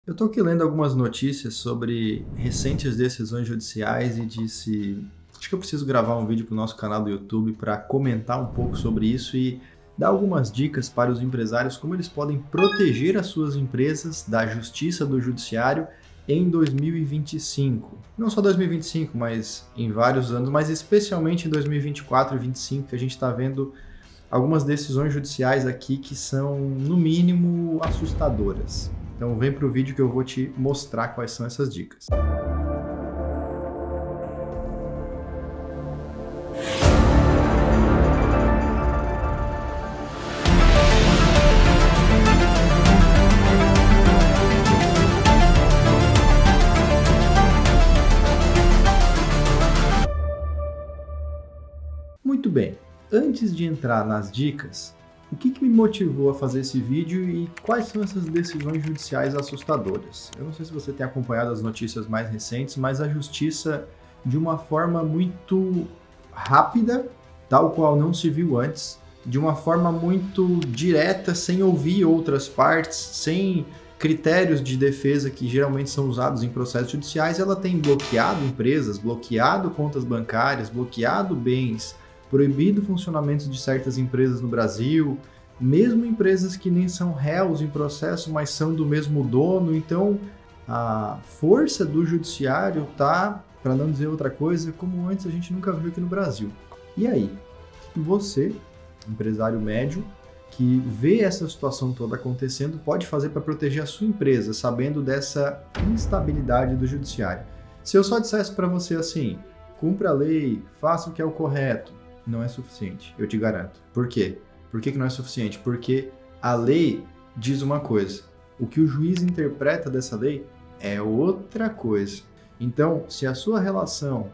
Eu estou aqui lendo algumas notícias sobre recentes decisões judiciais e disse, acho que eu preciso gravar um vídeo para o nosso canal do YouTube para comentar um pouco sobre isso e dar algumas dicas para os empresários como eles podem proteger as suas empresas da justiça do judiciário em 2025. Não só 2025, mas em vários anos, mas especialmente em 2024 e 2025, que a gente está vendo algumas decisões judiciais aqui que são, no mínimo, assustadoras. Então vem para o vídeo que eu vou te mostrar quais são essas dicas. Muito bem, antes de entrar nas dicas, o que me motivou a fazer esse vídeo e quais são essas decisões judiciais assustadoras? Eu não sei se você tem acompanhado as notícias mais recentes, mas a justiça, de uma forma muito rápida, tal qual não se viu antes, de uma forma muito direta, sem ouvir outras partes, sem critérios de defesa que geralmente são usados em processos judiciais, ela tem bloqueado empresas, bloqueado contas bancárias, bloqueado bens, proibido o funcionamento de certas empresas no Brasil, mesmo empresas que nem são réus em processo, mas são do mesmo dono. Então, a força do judiciário tá, para não dizer outra coisa, como antes a gente nunca viu aqui no Brasil. E aí, você, empresário médio, que vê essa situação toda acontecendo, pode fazer para proteger a sua empresa, sabendo dessa instabilidade do judiciário? Se eu só dissesse para você assim, cumpra a lei, faça o que é o correto, não é suficiente, eu te garanto. Por quê? Por que não é suficiente? Porque a lei diz uma coisa, o que o juiz interpreta dessa lei é outra coisa. Então, se a sua relação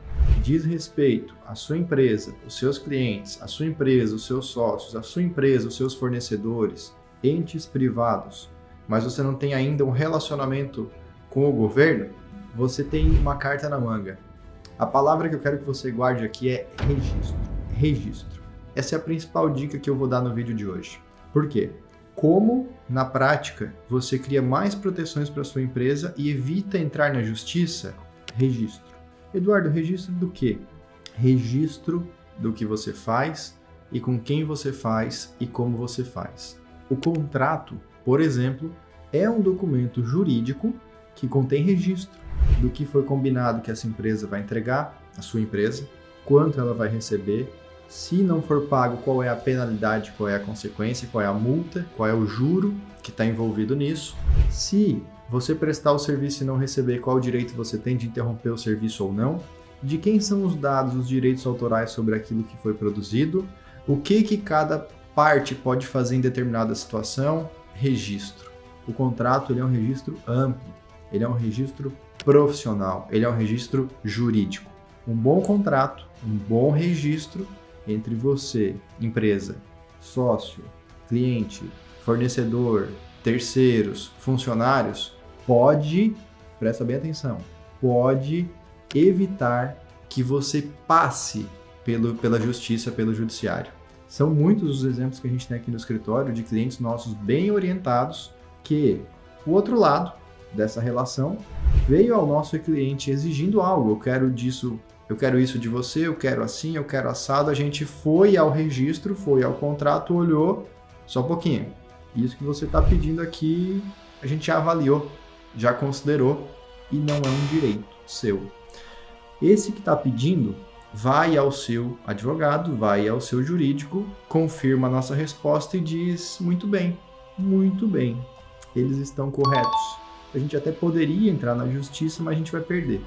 diz respeito à sua empresa, os seus clientes, a sua empresa, os seus sócios, a sua empresa, os seus fornecedores, entes privados, mas você não tem ainda um relacionamento com o governo, você tem uma carta na manga. A palavra que eu quero que você guarde aqui é registro. Registro. Essa é a principal dica que eu vou dar no vídeo de hoje. Por quê? Como, na prática, você cria mais proteções para sua empresa e evita entrar na justiça? Registro. Eduardo, registro do quê? Registro do que você faz e com quem você faz e como você faz. O contrato, por exemplo, é um documento jurídico que contém registro do que foi combinado que essa empresa vai entregar, a sua empresa, quanto ela vai receber, se não for pago, qual é a penalidade, qual é a consequência, qual é a multa, qual é o juro que está envolvido nisso. Se você prestar o serviço e não receber, qual direito você tem de interromper o serviço ou não, de quem são os dados, os direitos autorais sobre aquilo que foi produzido, o que cada parte pode fazer em determinada situação, registro. O contrato ele é um registro amplo, ele é um registro profissional, ele é um registro jurídico. Um bom contrato, um bom registro entre você, empresa, sócio, cliente, fornecedor, terceiros, funcionários, pode, presta bem atenção, pode evitar que você passe pela justiça, pelo judiciário. São muitos os exemplos que a gente tem aqui no escritório de clientes nossos bem orientados que o outro lado dessa relação veio ao nosso cliente exigindo algo, eu quero disso, eu quero isso de você, eu quero assim, eu quero assado. A gente foi ao registro, foi ao contrato, olhou, só um pouquinho. Isso que você está pedindo aqui, a gente já avaliou, já considerou e não é um direito seu. Esse que está pedindo vai ao seu advogado, vai ao seu jurídico, confirma a nossa resposta e diz muito bem, eles estão corretos. A gente até poderia entrar na justiça, mas a gente vai perder.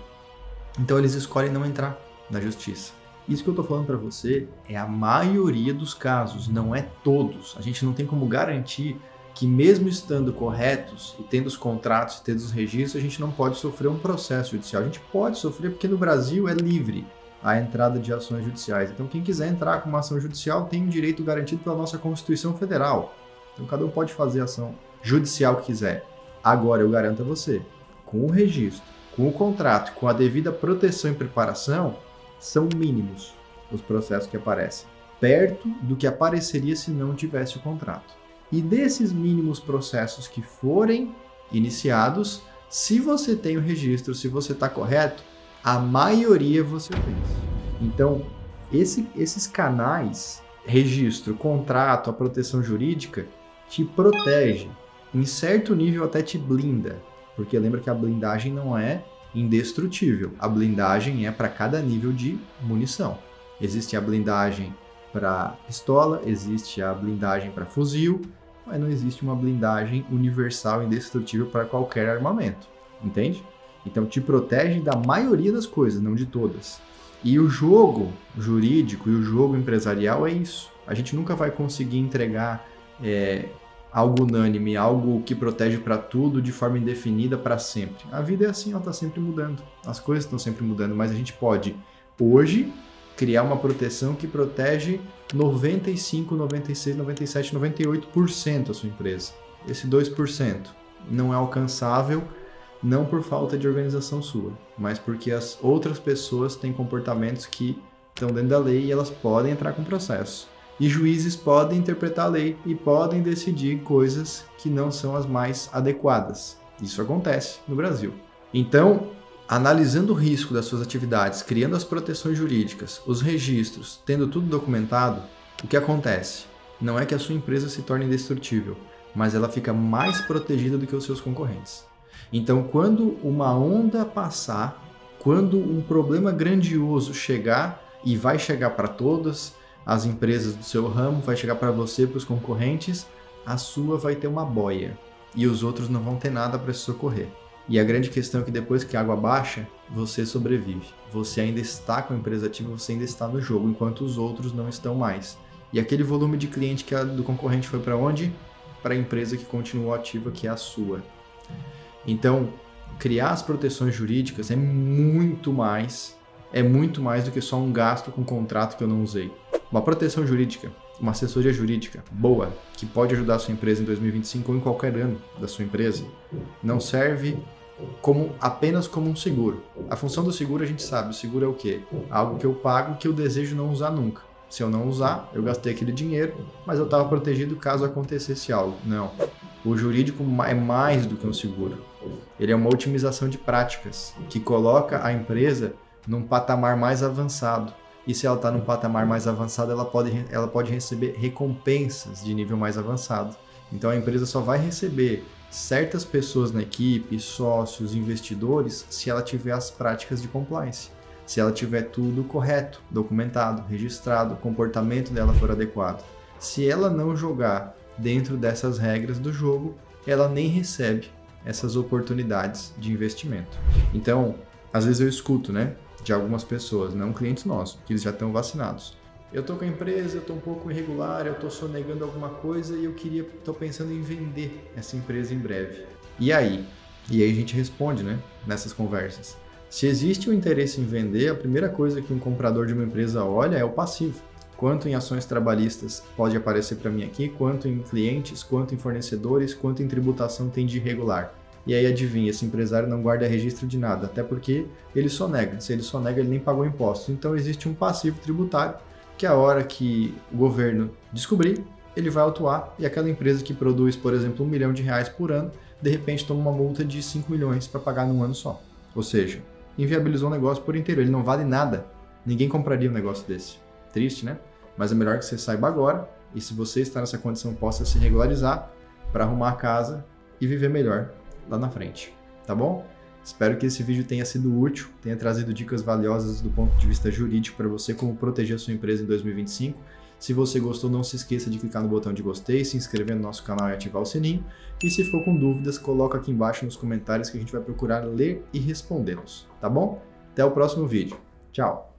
Então eles escolhem não entrar na justiça. Isso que eu estou falando para você é a maioria dos casos, não é todos. A gente não tem como garantir que mesmo estando corretos e tendo os contratos e tendo os registros, a gente não pode sofrer um processo judicial. A gente pode sofrer porque no Brasil é livre a entrada de ações judiciais. Então quem quiser entrar com uma ação judicial tem um direito garantido pela nossa Constituição Federal. Então cada um pode fazer a ação judicial que quiser. Agora eu garanto a você, com o registro, com o contrato, com a devida proteção e preparação, são mínimos os processos que aparecem, perto do que apareceria se não tivesse o contrato. E desses mínimos processos que forem iniciados, Se você tem o registro, se você está correto, a maioria você fez. Então, esses canais, registro, contrato, a proteção jurídica, te protege. Em certo nível até te blinda. Porque lembra que a blindagem não é indestrutível. A blindagem é para cada nível de munição. Existe a blindagem para pistola, existe a blindagem para fuzil, mas não existe uma blindagem universal indestrutível para qualquer armamento, entende? Então te protege da maioria das coisas, não de todas. E o jogo jurídico e o jogo empresarial é isso. A gente nunca vai conseguir entregar algo unânime, algo que protege para tudo de forma indefinida para sempre. A vida é assim, ela está sempre mudando. As coisas estão sempre mudando, mas a gente pode, hoje, criar uma proteção que protege 95, 96, 97, 98% da sua empresa. Esse 2% não é alcançável, não por falta de organização sua, mas porque as outras pessoas têm comportamentos que estão dentro da lei e elas podem entrar com processo. E juízes podem interpretar a lei e podem decidir coisas que não são as mais adequadas. Isso acontece no Brasil. Então, analisando o risco das suas atividades, criando as proteções jurídicas, os registros, tendo tudo documentado, o que acontece? Não é que a sua empresa se torne indestrutível, mas ela fica mais protegida do que os seus concorrentes. Então, quando uma onda passar, quando um problema grandioso chegar, e vai chegar para todas as empresas do seu ramo, vai chegar para você, para os concorrentes, a sua vai ter uma boia e os outros não vão ter nada para se socorrer. E a grande questão é que depois que a água baixa, você sobrevive. Você ainda está com a empresa ativa, você ainda está no jogo, enquanto os outros não estão mais. E aquele volume de cliente que do concorrente foi para onde? Para a empresa que continuou ativa, que é a sua. Então, criar as proteções jurídicas é muito mais do que só um gasto com contrato que eu não usei. Uma proteção jurídica, uma assessoria jurídica boa, que pode ajudar a sua empresa em 2025 ou em qualquer ano da sua empresa, não serve apenas como um seguro. A função do seguro a gente sabe, o seguro é o quê? Algo que eu pago que eu desejo não usar nunca. Se eu não usar, eu gastei aquele dinheiro, mas eu estava protegido caso acontecesse algo. Não. O jurídico é mais do que um seguro. Ele é uma otimização de práticas que coloca a empresa num patamar mais avançado. E se ela está num patamar mais avançado, ela pode receber recompensas de nível mais avançado. Então a empresa só vai receber certas pessoas na equipe, sócios, investidores, se ela tiver as práticas de compliance. Se ela tiver tudo correto, documentado, registrado, o comportamento dela for adequado. Se ela não jogar dentro dessas regras do jogo, ela nem recebe essas oportunidades de investimento. Então, às vezes eu escuto, de algumas pessoas, não clientes nossos, que eles já estão vacinados. Eu estou com a empresa, eu estou um pouco irregular, eu estou sonegando alguma coisa e estou pensando em vender essa empresa em breve. E aí? E aí a gente responde, nessas conversas. Se existe o interesse em vender, a primeira coisa que um comprador de uma empresa olha é o passivo. Quanto em ações trabalhistas pode aparecer para mim aqui, quanto em clientes, quanto em fornecedores, quanto em tributação tem de irregular. E aí adivinha, esse empresário não guarda registro de nada, até porque ele sonega. Se ele sonega, ele nem pagou impostos. Então existe um passivo tributário que a hora que o governo descobrir, ele vai autuar e aquela empresa que produz, por exemplo, R$1 milhão por ano, de repente toma uma multa de 5 milhões para pagar num ano só. Ou seja, inviabilizou o negócio por inteiro, ele não vale nada. Ninguém compraria um negócio desse. Triste, Mas é melhor que você saiba agora e se você está nessa condição, possa se regularizar para arrumar a casa e viver melhor lá na frente, tá bom? Espero que esse vídeo tenha sido útil, tenha trazido dicas valiosas do ponto de vista jurídico para você como proteger a sua empresa em 2025. Se você gostou, não se esqueça de clicar no botão de gostei, se inscrever no nosso canal e ativar o sininho. E se ficou com dúvidas, coloca aqui embaixo nos comentários que a gente vai procurar ler e respondê-los, tá bom? Até o próximo vídeo. Tchau!